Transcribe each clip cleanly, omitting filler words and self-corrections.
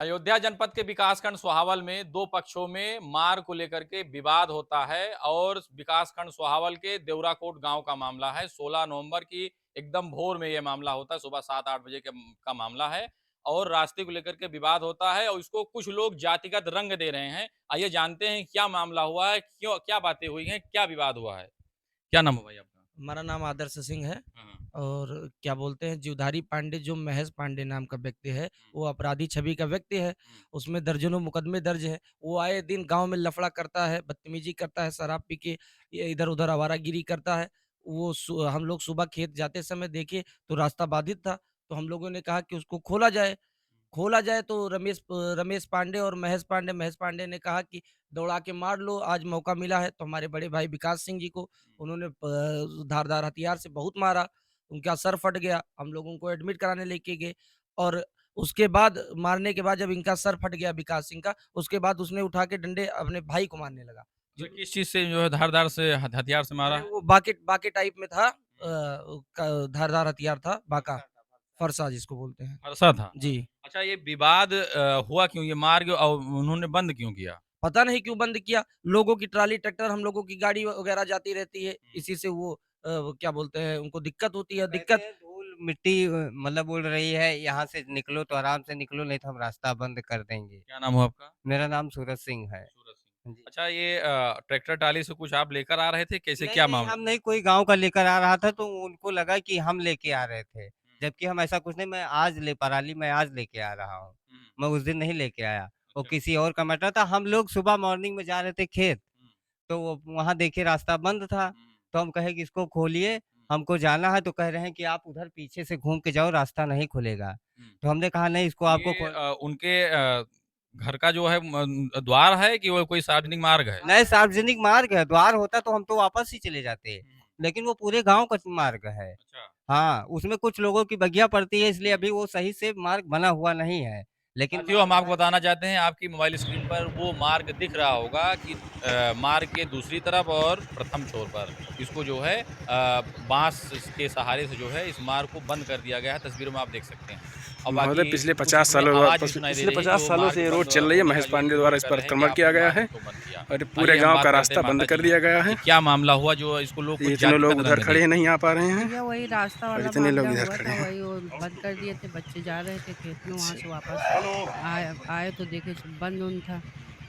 अयोध्या जनपद के विकासखंड सोहावल में दो पक्षों में मार्ग को लेकर के विवाद होता है और विकासखंड सोहावल के देवराकोट गांव का मामला है। 16 नवंबर की एकदम भोर में यह मामला होता है, सुबह 7-8 बजे का मामला है और रास्ते को लेकर के विवाद होता है और इसको कुछ लोग जातिगत रंग दे रहे हैं। आइए जानते हैं क्या मामला हुआ है, क्यों, क्या बातें हुई हैं, क्या विवाद हुआ है। क्या नाम है भाई आपका? हमारा नाम आदर्श सिंह है हाँ। और क्या बोलते हैं जीवधारी पांडे जो महेश पांडे नाम का व्यक्ति है, वो अपराधी छवि का व्यक्ति है। हम्म, उसमें दर्जनों मुकदमे दर्ज है। वो आए दिन गांव में लफड़ा करता है, बदतमीजी करता है, शराब पी के ये इधर-उधर आवारागिरी करता है। हम लोग सुबह खेत जाते समय देखे तो रास्ता बाधित था, तो हम लोगों ने कहा कि उसको खोला जाए तो रमेश पांडे और महेश पांडे ने कहा कि दौड़ा के मार लो, आज मौका मिला है। तो हमारे बड़े भाई विकास सिंह जी को उन्होंने धारदार हथियार से बहुत मारा, उनका सर फट गया, हम लोग उनको एडमिट कराने लेके गए और उसके बाद मारने के बाद जब इनका सर फट गया विकास सिंह का, उसके बाद उसने उठा के डंडे अपने भाई को मारने लगा। जो मतलब किस चीज से जो है धारदार से हथियार से मारा अरे है? वो बाकेट बाकेट टाइप में था, हम्म, धारदार हथियार था, बाका, फरसा था, फरसा जिसको बोलते हैं। फरसा था। जी। अच्छा, ये विवाद हुआ क्यों? ये मार्ग उन्होंने बंद क्यों किया? पता नहीं क्यों बंद किया? लोगों की ट्राली ट्रैक्टर हम लोगों की गाड़ी वगैरह जाती रहती है, हुँ। इसी से वो क्या बोलते हैं उनको दिक्कत होती है, कहते दिक्कत हैं धूल मिट्टी मतलब उड़ रही है, यहाँ से निकलो तो आराम से निकलो नहीं तो हम रास्ता बंद कर देंगे। क्या नाम हुआ आपका? मेरा नाम सूरज सिंह है। सूरज सिंह। जी। अच्छा, ये ट्रैक्टर ट्राली से कुछ आप लेकर आ रहे थे? कैसे नहीं, क्या नहीं मामला हम था? नहीं कोई गाँव का लेकर आ रहा था तो उनको लगा कि हम लेके आ रहे थे। हुँ, जबकि हम ऐसा कुछ नहीं मैं आज ले पराली मैं आज लेके आ रहा हूँ। हुँ। मैं उस दिन नहीं लेके आया। वो अच्छा। किसी और का मैटर था। हम लोग सुबह मॉर्निंग में जा रहे थे खेत। हुँ, तो वो वहाँ देखिए रास्ता बंद था। हुँ, तो हम कहे कि इसको खोलिए, हुँ, हमको जाना है तो कह रहे हैं कि आप उधर पीछे से घूम के जाओ रास्ता नहीं खुलेगा। हुँ। तो हमने कहा नहीं इसको आपको ये खोल उनके घर का जो है द्वार है कि वो कोई सार्वजनिक मार्ग है? नहीं सार्वजनिक मार्ग है, द्वार होता तो हम तो वापस ही चले जाते। हुँ। लेकिन वो पूरे गाँव का मार्ग है। अच्छा। हाँ, उसमें कुछ लोगों की बगिया पड़ती है इसलिए अभी वो सही से मार्ग बना हुआ नहीं है। लेकिन साथियों, हम मार्ग आपको बन बताना चाहते हैं, आपकी मोबाइल स्क्रीन पर वो मार्ग दिख रहा होगा कि मार्ग के दूसरी तरफ और प्रथम छोर पर इसको जो है बाँस के सहारे से जो है इस मार्ग को बंद कर दिया गया है। तस्वीरों में आप देख सकते हैं। और महोदय बाकी पिछले कुछ 50 हमें सालों आवाज़ भी सुनाई दे पिछले रही है 50 जो सालों से मार्ग ये रोड बंद चल रही है, होने का महेश जो पांडे द्वारा विरोध इस कर पर रहे हैं कि अतिक्रमण किया आपने गया मार्ग है क्यों बंद किया? और पूरे आइए हम गाँव बात का करते हैं रास्ता माता बंद कर जी से दिया गया कि है। क्या मामला हुआ जो इसको लोग ये कुछ इतने लोग जातिगत उधर रंग दे खड़े रहे हैं? नहीं आ पा रहे हैं भैया वही रास्ता और वाला इतने लोग भागदा इधर हुआ खड़े था, हैं। वही वो बंद कर दिए थे, बच्चे जा रहे थे खेत में, वहाँ अच्छा। से वापस आए आए तो देखे सब बंद-उंद था,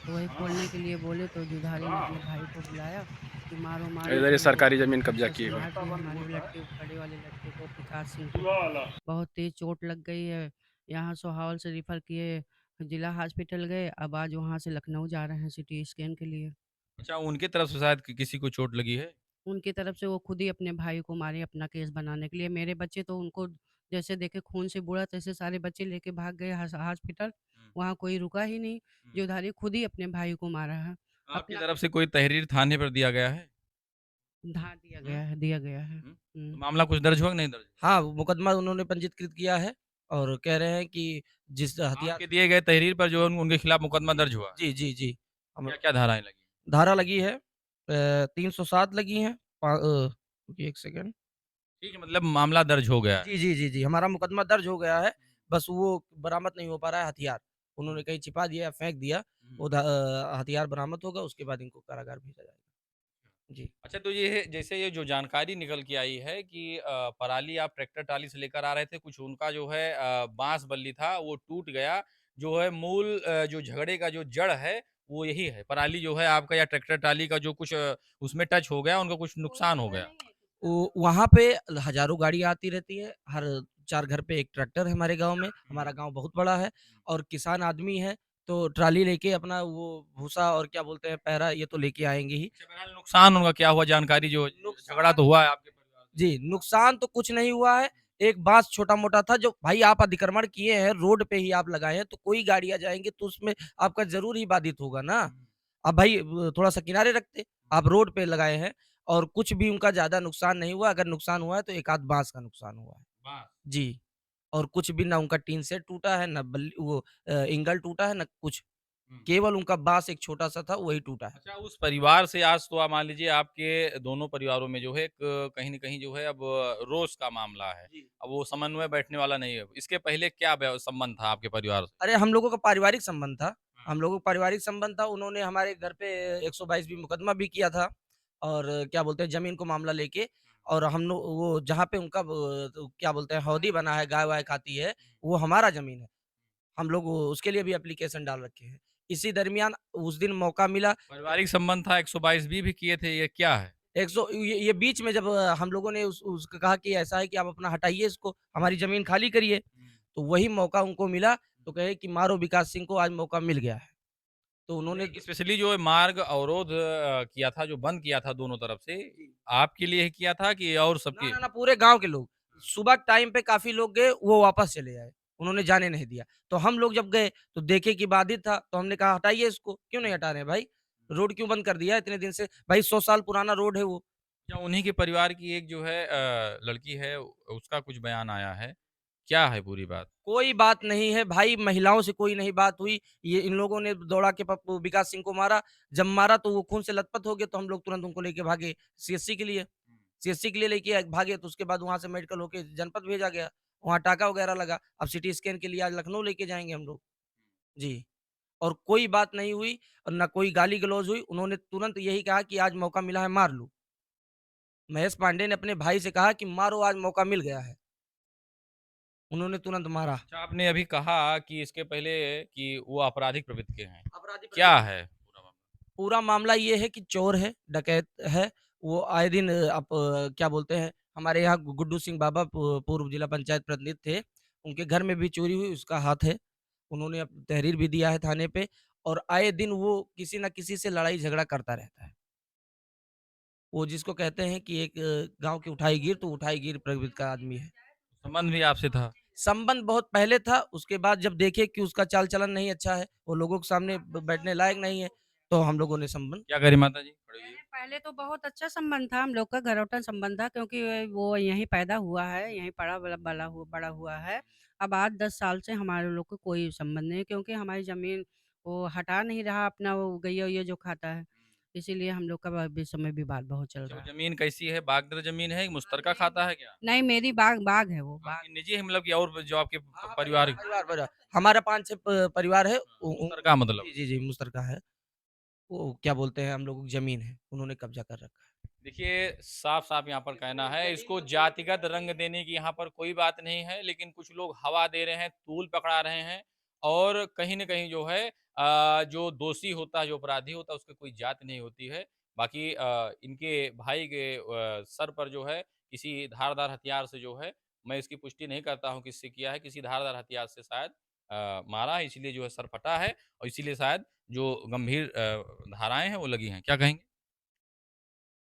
तो वही खोलने के लिए बोले तो जुधारी ने अपने भाई को बुलाया कि मारो-मारो, इधर तो ये हम लोग सरकारी जमीन कब्जा पीछे से किए हुए मार दिए हमारे लड़के बड़े वाले लड़के को, विकास सिंह को। बहुत तेज़ चोट लग गई है, यहाँ सोहावल से रिफ़र किए, जिला हॉस्पिटल गए, अब आज वहाँ से लखनऊ जा रहे हैं सिटी स्कैन के लिए। अच्छा, उनकी तरफ से शायद किसी को चोट लगी है? उनकी तरफ से वो खुद ही अपने भाई को मारे अपना केस बनाने के लिए। मेरे बच्चे तो उनको जैसे देखे खून से बूढ़ा तैसे सारे बच्चे लेके भाग गए हॉस्पिटल। हुँ, वहाँ कोई रुका ही नहीं। हुँ। जो खुद ही अपने भाई को मारा है। आपकी अपना तरफ से कोई तहरीर थाने पर दिया गया है? धा हुँ, दिया गया है। हुँ। तो हुँ। मामला कुछ दर्ज हुआ कि नहीं दर्ज? हाँ, वो मुकदमा उन्होंने पंजीकृत किया है और कह रहे हैं कि जिस हथियार आपके दिए गए तहरीर पर जो है उनके खिलाफ मुकदमा दर्ज हुआ है। जी, जी, जी। हम क्या-क्या धाराएँ लगी? धारा लगी है 307 लगी हैं, रुकिए 1 सेकंड। ठीक है, मतलब मामला दर्ज हो गया है। जी, जी, जी, जी, हमारा मुकदमा दर्ज हो गया है, बस वो बरामद नहीं हो पा रहा है हथियार। हुँ, उन्होंने कहीं छिपा दिया या फेंक दिया, हुँ। वो हथियार बरामद होगा, उसके बाद इनको कारागार भेजा जाएगा। जी। अच्छा, तो ये जैसे ये जो जानकारी निकल के आई है कि पराली आप ट्रैक्टर ट्राली से लेकर आ रहे थे, कुछ उनका जो है बाँस बल्ली था वो टूट गया, जो है मूल जो झगड़े का जो जड़ है, वो यही है। पराली जो है आपका या ट्रैक्टर ट्राली का जो कुछ उसमें टच हो गया, उनका कुछ नुकसान हो गया। वो वहाँ पे हज़ारों गाड़ियाँ आती रहती है, हर 4 घर पे 1 ट्रैक्टर है हमारे गाँव में, हुँ, हमारा गाँव बहुत बड़ा है हुँ। और किसान आदमी है, तो ट्राली लेके अपना वो भूसा और क्या बोलते हैं पैरा ये तो लेके आएँगे ही। अच्छा, बहरहाल नुकसान उनका क्या हुआ जानकारी जो झगड़ा नुकसान तो हुआ है आपके परिवार से? जी, नुकसान तो कुछ नहीं हुआ है, एक बाँस छोटा-मोटा था जो भाई आप अतिक्रमण किए हैं, रोड पे ही आप लगाए हैं, तो कोई गाड़ियाँ जाएँगी तो उसमें आपका ज़रूर ही बाधित होगा ना। हुँ, अब भाई थोड़ा-सा किनारे रखते, हुँ, आप रोड पे लगाए हैं और कुछ भी उनका ज़्यादा नुकसान नहीं हुआ, अगर नुकसान हुआ है तो एक आध बाँस का नुकसान हुआ है। बाँस। जी, और कुछ भी ना उनका टीन शेड टूटा है, ना इंगल टूटा है, ना कुछ। केवल उनका बाँस एक छोटा-सा था, वही टूटा है। अच्छा, उस परिवार से आज तो आप मान लीजिए आपके दोनों परिवारों में जो है एक कहीं न कहीं जो है अब रोष का मामला है। जी। अब वो समन्वय बैठने वाला नहीं है। इसके पहले क्या संबंध था आपके परिवार से? अरे, हम लोगों का पारिवारिक संबंध था। हाँ। हम लोगों का पारिवारिक संबंध था, उन्होंने हमारे घर पे 122 भी मुकदमा भी किया था और क्या बोलते हैं ज़मीन को मामला लेके और हम लोग वो जहाँ पे उनका तो क्या बोलते हैं हौदी बना है, गाय-वाय खाती है, वो हमारा ज़मीन है। हम लोग उसके लिए भी एप्लीकेशन डाल रखे हैं। इसी दरमियान उस दिन मौका मिला पारिवारिक संबंध था 122 भी किए थे, ये क्या है? 100 ये बीच में जब हम लोगों ने उस उसको कहा कि ऐसा है कि आप अपना हटाइए इसको, हमारी ज़मीन खाली करिए, तो वही मौका उनको मिला, तो कहे कि मारो विकास सिंह को आज मौका मिल गया है। तो उन्होंने नहीं, स्पेशली जो मार्ग अवरोध किया था, जो बंद किया था दोनों तरफ से, जी। आपके लिए ही किया था कि और ना, सबके? ना, ना पूरे गाँव के लोग। सुबह टाइम पे काफ़ी लोग गए, वो वापस चले आए। उन्होंने जाने नहीं दिया। तो हम लोग जब गए तो देखे कि बाधित था, तो हमने कहा हटाइए इसको। क्यों नहीं हटा रहे हैं भाई? रोड क्यों बंद कर दिया है इतने दिन से? भाई 100 साल पुराना रोड है वो। क्या उन्हीं के परिवार की एक जो है लड़की है, उसका कुछ बयान आया है? क्या है पूरी बात? कोई बात नहीं है भाई, महिलाओं से कोई नहीं बात हुई। ये इन लोगों ने दौड़ा के विकास सिंह को मारा। जब मारा तो वो खून से लथपथ हो गए, तो हम लोग तुरंत उनको लेके भागे सीएससी के लिए। सीएससी के लिए लेके भागे तो उसके बाद वहाँ से मेडिकल होके जनपद भेजा गया। वहाँ टाका वगैरह लगा। अब सिटी स्कैन के लिए आज लखनऊ लेके जाएँगे हम लोग। जी, और कोई बात नहीं हुई और ना कोई गाली-गलौज हुई। उन्होंने तुरंत यही कहा कि आज मौका मिला है मार लो। महेश पांडे ने अपने भाई से कहा कि मारो आज मौका मिल गया है। उन्होंने तुरंत मारा। अच्छा, आपने अभी कहा कि इसके पहले कि वो आपराधिक प्रवृत्ति के हैं। अपराधी क्या प्रवृत्ति है पूरा मामला? पूरा मामला ये है कि चोर है, डकैत है। वो आए दिन क्या बोलते हैं, हमारे यहाँ गुड्डू सिंह बाबा पूर्व जिला पंचायत प्रतिनिधि थे। उनके घर में भी चोरी हुई, उसका हाथ है। उन्होंने तहरीर भी दिया है थाने पे और आए दिन वो किसी न किसी से लड़ाई-झगड़ा करता रहता है। वो जिसको कहते हैं कि एक गाँव की उठाई गिर, तो उठाई गिर प्रवृत्ति का आदमी है। संबंध भी आपसे था? संबंध बहुत पहले था, उसके बाद जब देखे कि उसका चाल-चलन नहीं अच्छा है, वो लोगों के सामने बैठने लायक नहीं है, तो हम लोगों ने संबंध क्या कह रही माता जी? खड़े होइए। पहले पहले तो बहुत अच्छा संबंध था हम लोग का, घरौटन संबंध था क्योंकि वो यहीं पैदा हुआ है, यहीं बड़ा हुआ है। अब 8-10 साल से हमारे लोग को कोई संबंध नहीं है क्योंकि हमारी ज़मीन वो हटा नहीं रहा अपना वो गैया-वैया जो खाता है। इसीलिए हम लोग का बीच में विवाद बहुत चल अच्छा, वो रहा है। ज़मीन कैसी है? बागदर ज़मीन है, मुश्तरका खाता है क्या? नहीं मेरी बाग बाग है वो, बाग। आपकी निजी है मतलब कि और जो आपके हाँ, हाँ, परिवार? परिवार हमारा 5-6 परिवार है। मुश्तरका मतलब? जी, जी, जी, मुश्तरका है। वो क्या बोलते हैं हम लोगों की ज़मीन है, उन्होंने कब्ज़ा कर रखा है। देखिए, साफ-साफ यहाँ पर कहना है, इसको जातिगत रंग देने की यहाँ पर कोई बात नहीं है, लेकिन कुछ लोग हवा दे रहे हैं, तूल पकड़ा रहे हैं और कहीं न कहीं जो है जो दोषी होता है, जो अपराधी होता है, उसकी कोई जात नहीं होती है। बाकी इनके भाई के सर पर जो है, किसी धारदार हथियार से जो है, मैं इसकी पुष्टि नहीं करता हूँ किससे किया है, किसी धारदार हथियार से शायद मारा है, इसीलिए जो है सर फटा है और इसीलिए शायद जो गंभीर धाराएँ हैं, वो लगी हैं। क्या कहेंगे?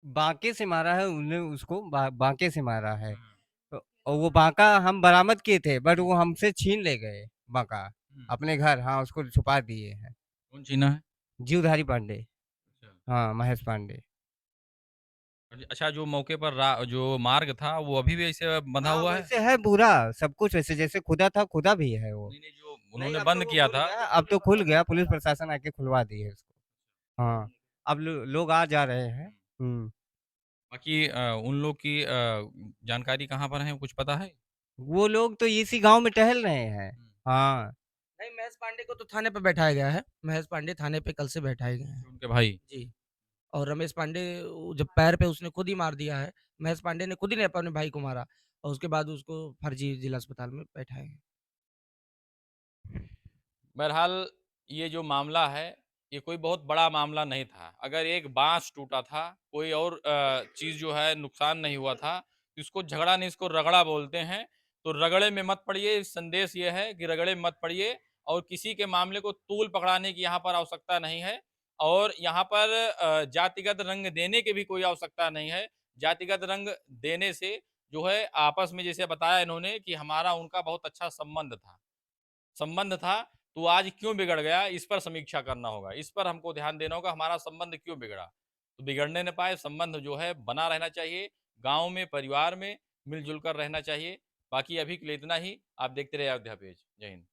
बाँके से मारा है उन्होंने उसको बाँके से मारा है। हुँ, और वो बाँका हम बरामद किए थे बट हुँ, वो हमसे छीन ले गए बाँका। हुँ। अपने घर हाँ, उसको छुपा दिए हैं। कौन छीना है? जीवधारी पांडे। अच्छा। हाँ, महेश पांडे। अच्छा, जो मौके पर जो मार्ग था वो अभी भी ऐसे बंधा हाँ, हुआ है? वैसे है पूरा सब कुछ वैसे जैसे खुदा था, खुदा भी है वो। नहीं, नहीं, जो नहीं, उन्होंने अब तो बंद वो किया खुल था। गया अब तो खुल गया, पुलिस प्रशासन आके खुलवा दी है उसको। हाँ, अब लोग आ जा रहे हैं। हुँ, बाकी उन लोग की जानकारी कहाँ पर है, कुछ पता है? वो लोग तो इसी गाँव में टहल रहे हैं। हुँ। हाँ, नहीं, महेश पांडे को तो थाने पे बैठाया गया है। महेश पांडे थाने पे कल से बैठाए गए हैं। उनके भाई। जी, और रमेश पांडे जब पैर पे उसने खुद ही मार दिया है। महेश पांडे ने खुद ही ने अपने भाई को मारा और उसके बाद उसको फर्जी जिला अस्पताल में बैठाए हैं। बहरहाल ये जो मामला है, ये कोई बहुत बड़ा मामला नहीं था। अगर एक बाँस टूटा था, कोई और चीज़ जो है नुकसान नहीं हुआ था, तो इसको झगड़ा नहीं, इसको रगड़ा बोलते हैं। तो रगड़े में मत पड़िए, संदेश ये है कि रगड़े में मत पड़िए और किसी के मामले को तूल पकड़ाने की यहाँ पर आवश्यकता नहीं है और यहाँ पर जातिगत रंग देने की भी कोई आवश्यकता नहीं है। जातिगत रंग देने से जो है आपस में जैसे बताया इन्होंने कि हमारा उनका बहुत अच्छा संबंध था, तो आज क्यों बिगड़ गया, इस पर समीक्षा करना होगा। इस पर हमको ध्यान देना होगा, हमारा संबंध क्यों बिगड़ा? तो बिगड़ने ना पाए, संबंध जो है बना रहना चाहिए। गाँव में, परिवार में मिल-जुल कर रहना चाहिए। बाकी अभी के लिए इतना ही। आप देखते रहिए अयोध्या पेज। जय हिंद।